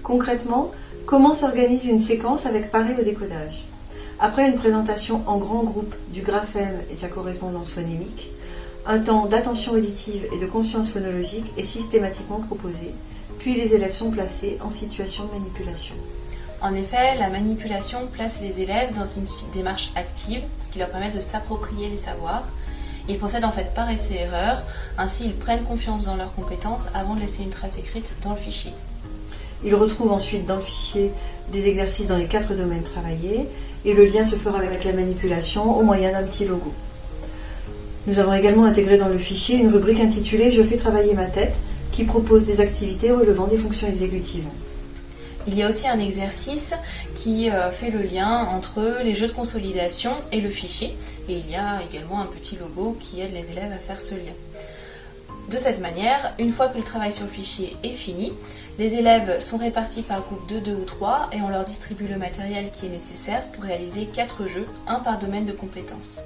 Concrètement, comment s'organise une séquence avec paré au décodage? Après une présentation en grand groupe du graphème et de sa correspondance phonémique, un temps d'attention auditive et de conscience phonologique est systématiquement proposé, puis les élèves sont placés en situation de manipulation. En effet, la manipulation place les élèves dans une démarche active, ce qui leur permet de s'approprier les savoirs. Ils procèdent en fait par essai-erreur, ainsi ils prennent confiance dans leurs compétences avant de laisser une trace écrite dans le fichier. Ils retrouvent ensuite dans le fichier des exercices dans les 4 domaines travaillés et le lien se fera avec la manipulation au moyen d'un petit logo. Nous avons également intégré dans le fichier une rubrique intitulée « Je fais travailler ma tête » qui propose des activités relevant des fonctions exécutives. Il y a aussi un exercice qui fait le lien entre les jeux de consolidation et le fichier. Et il y a également un petit logo qui aide les élèves à faire ce lien. De cette manière, une fois que le travail sur le fichier est fini, les élèves sont répartis par groupe de 2 ou 3 et on leur distribue le matériel qui est nécessaire pour réaliser 4 jeux, un par domaine de compétences.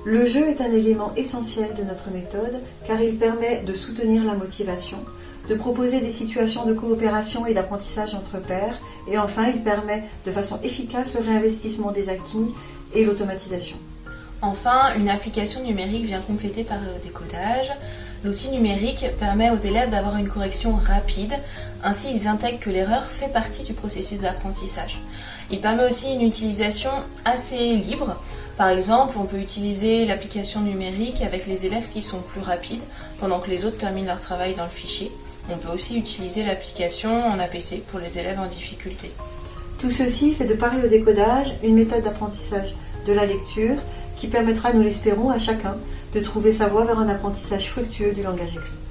Le jeu est un élément essentiel de notre méthode car il permet de soutenir la motivation, de proposer des situations de coopération et d'apprentissage entre pairs, et enfin il permet de façon efficace le réinvestissement des acquis et l'automatisation. Enfin, une application numérique vient compléter par décodage. L'outil numérique permet aux élèves d'avoir une correction rapide, ainsi ils intègrent que l'erreur fait partie du processus d'apprentissage. Il permet aussi une utilisation assez libre. Par exemple, on peut utiliser l'application numérique avec les élèves qui sont plus rapides, pendant que les autres terminent leur travail dans le fichier. On peut aussi utiliser l'application en APC pour les élèves en difficulté. Tout ceci fait de paré au décodage une méthode d'apprentissage de la lecture qui permettra, nous l'espérons, à chacun de trouver sa voie vers un apprentissage fructueux du langage écrit.